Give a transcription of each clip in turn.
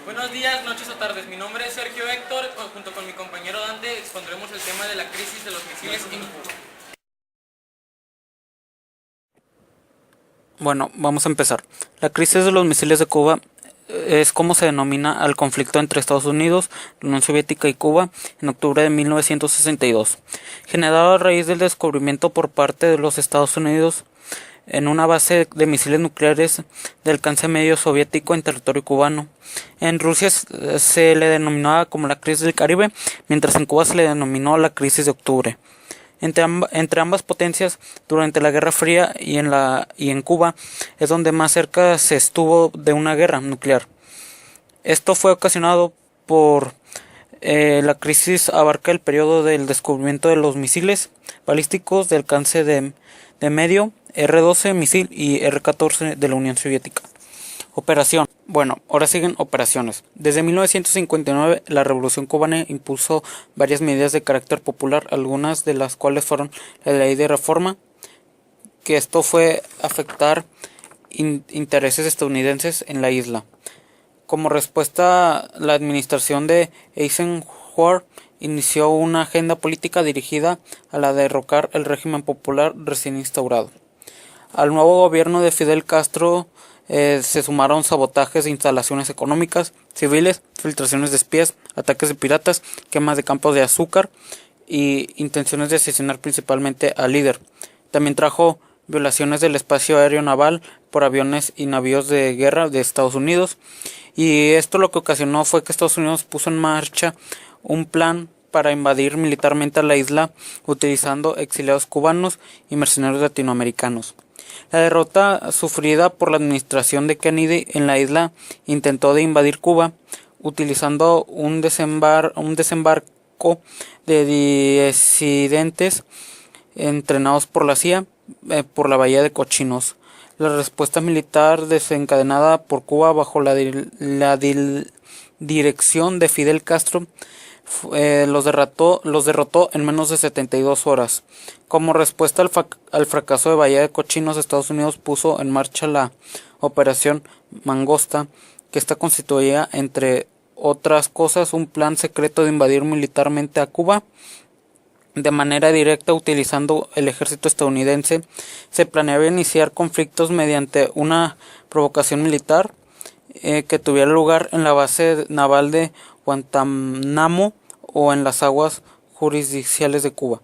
Buenos días, noches o tardes. Mi nombre es Sergio Héctor. Junto con mi compañero Dante expondremos el tema de la crisis de los misiles en Cuba. Bueno, vamos a empezar. La crisis de los misiles de Cuba es como se denomina al conflicto entre Estados Unidos, la Unión Soviética y Cuba en octubre de 1962, generado a raíz del descubrimiento por parte de los Estados Unidos en una base de misiles nucleares de alcance medio soviético en territorio cubano. En Rusia se le denominaba como la crisis del Caribe, mientras en Cuba se le denominó la crisis de octubre. Entre ambas potencias, durante la Guerra Fría y en Cuba, es donde más cerca se estuvo de una guerra nuclear. Esto fue ocasionado por la crisis abarca el periodo del descubrimiento de los misiles balísticos de alcance de medio, R-12 misil y R-14 de la Unión Soviética. Operación. Bueno, ahora siguen operaciones. Desde 1959, la Revolución Cubana impuso varias medidas de carácter popular, algunas de las cuales fueron la ley de reforma, que esto fue afectar intereses estadounidenses en la isla. Como respuesta, la administración de Eisenhower inició una agenda política dirigida a la derrocar el régimen popular recién instaurado. Al nuevo gobierno de Fidel Castro se sumaron sabotajes de instalaciones económicas, civiles, filtraciones de espías, ataques de piratas, quemas de campos de azúcar y intenciones de asesinar principalmente al líder. También trajo violaciones del espacio aéreo naval por aviones y navíos de guerra de Estados Unidos, y esto lo que ocasionó fue que Estados Unidos puso en marcha un plan para invadir militarmente a la isla utilizando exiliados cubanos y mercenarios latinoamericanos. La derrota sufrida por la administración de Kennedy en la isla intentó de invadir Cuba utilizando un desembarco de disidentes entrenados por la CIA por la bahía de Cochinos. La respuesta militar desencadenada por Cuba bajo la dirección de Fidel Castro los derrotó en menos de 72 horas. Como respuesta al fracaso de Bahía de Cochinos, Estados Unidos puso en marcha la Operación Mangosta, que esta constituía, entre otras cosas, un plan secreto de invadir militarmente a Cuba de manera directa utilizando el ejército estadounidense. Se planeaba iniciar conflictos mediante una provocación militar que tuviera lugar en la base naval de Guantánamo o en las aguas jurisdiccionales de Cuba.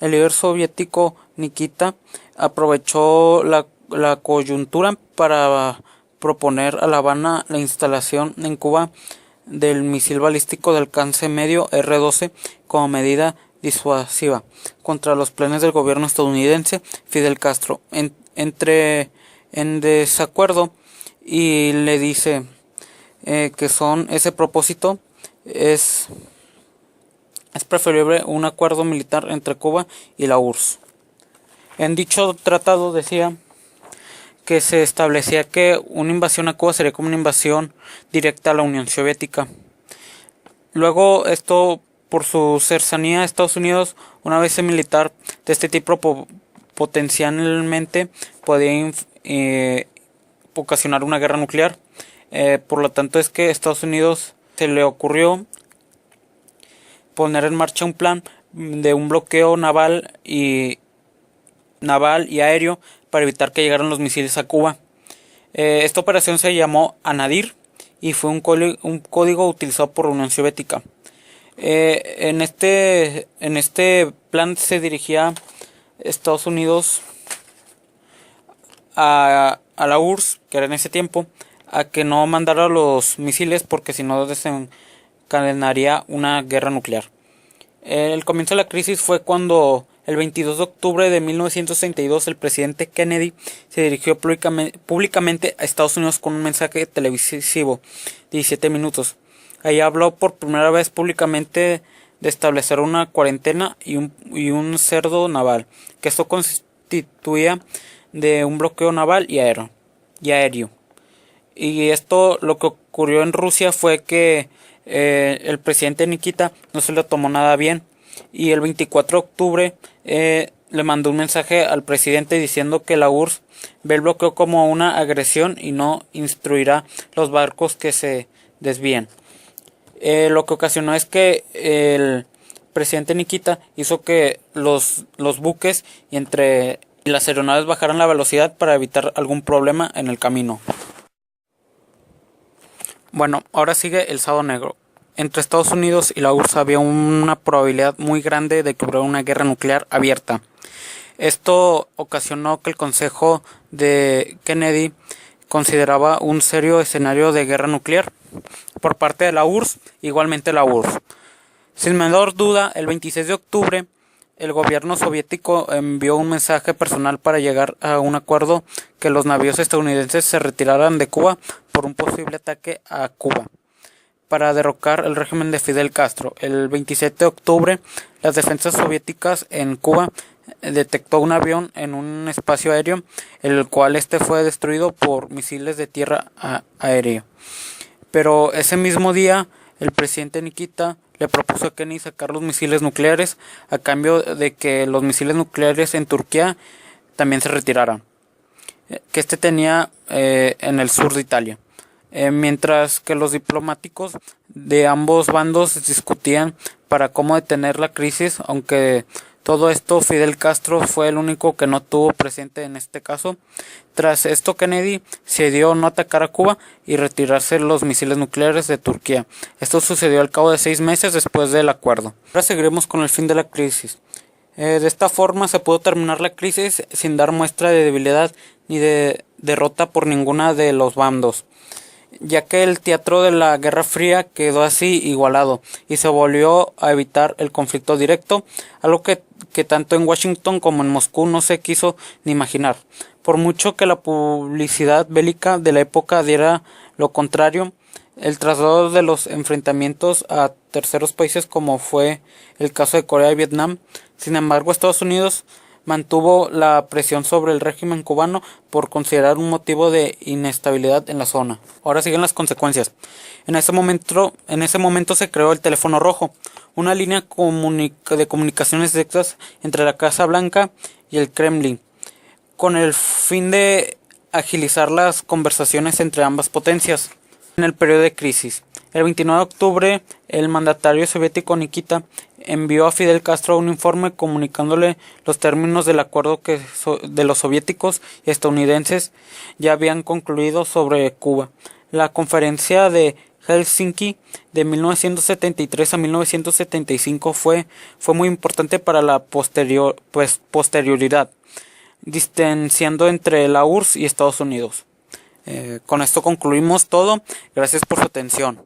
El líder soviético Nikita aprovechó la coyuntura para proponer a La Habana la instalación en Cuba del misil balístico de alcance medio R-12 como medida disuasiva contra los planes del gobierno estadounidense. Fidel Castro entre en desacuerdo y le dice que son ese propósito es preferible un acuerdo militar entre Cuba y la URSS. En dicho tratado decía que se establecía que una invasión a Cuba sería como una invasión directa a la Unión Soviética. Luego esto, por su cercanía a Estados Unidos, una base militar de este tipo potencialmente podía ocasionar una guerra nuclear. Por lo tanto es que Estados Unidos se le ocurrió poner en marcha un plan de un bloqueo naval y aéreo para evitar que llegaran los misiles a Cuba. Esta operación se llamó Anadir y fue un código utilizado por la Unión Soviética. En este plan se dirigía Estados Unidos a la URSS, que era en ese tiempo, a que no mandara los misiles porque si no desencadenaría una guerra nuclear. El comienzo de la crisis fue cuando el 22 de octubre de 1962 el presidente Kennedy se dirigió públicamente a Estados Unidos con un mensaje televisivo de 17 minutos. Ahí habló por primera vez públicamente de establecer una cuarentena y un cerco naval, que esto constituía de un bloqueo naval y aéreo. Y esto, lo que ocurrió en Rusia fue que el presidente Nikita no se lo tomó nada bien, y el 24 de octubre le mandó un mensaje al presidente diciendo que la URSS ve el bloqueo como una agresión y no instruirá los barcos que se desvíen. Lo que ocasionó es que el presidente Nikita hizo que los buques y las aeronaves bajaran la velocidad para evitar algún problema en el camino. Bueno, ahora sigue el Sábado Negro. Entre Estados Unidos y la URSS había una probabilidad muy grande de que hubiera una guerra nuclear abierta. Esto ocasionó que el Consejo de Kennedy consideraba un serio escenario de guerra nuclear por parte de la URSS, igualmente la URSS. Sin menor duda, el 26 de octubre, el gobierno soviético envió un mensaje personal para llegar a un acuerdo que los navíos estadounidenses se retiraran de Cuba por un posible ataque a Cuba, para derrocar el régimen de Fidel Castro. El 27 de octubre, las defensas soviéticas en Cuba detectó un avión en un espacio aéreo, el cual fue destruido por misiles de tierra aéreo. Pero ese mismo día, el presidente Nikita le propuso a Kennedy sacar los misiles nucleares a cambio de que los misiles nucleares en Turquía también se retiraran, que tenía en el sur de Italia. Mientras que los diplomáticos de ambos bandos discutían para cómo detener la crisis, aunque todo esto Fidel Castro fue el único que no estuvo presente en este caso. Tras esto, Kennedy decidió no atacar a Cuba y retirarse los misiles nucleares de Turquía. Esto sucedió al cabo de 6 meses después del acuerdo. Ahora seguiremos con el fin de la crisis. De esta forma se pudo terminar la crisis sin dar muestra de debilidad ni de derrota por ninguna de los bandos, ya que el teatro de la Guerra Fría quedó así igualado y se volvió a evitar el conflicto directo, algo que tanto en Washington como en Moscú no se quiso ni imaginar. Por mucho que la publicidad bélica de la época diera lo contrario, el traslado de los enfrentamientos a terceros países, como fue el caso de Corea y Vietnam. Sin embargo, Estados Unidos mantuvo la presión sobre el régimen cubano por considerar un motivo de inestabilidad en la zona. Ahora siguen las consecuencias. En ese momento se creó el teléfono rojo, una línea de comunicaciones directas entre la Casa Blanca y el Kremlin, con el fin de agilizar las conversaciones entre ambas potencias en el periodo de crisis. El 29 de octubre, el mandatario soviético Nikita envió a Fidel Castro un informe comunicándole los términos del acuerdo que de los soviéticos y estadounidenses ya habían concluido sobre Cuba. La conferencia de Helsinki de 1973 a 1975 fue muy importante para la posterioridad, distanciando entre la URSS y Estados Unidos. Con esto concluimos todo. Gracias por su atención.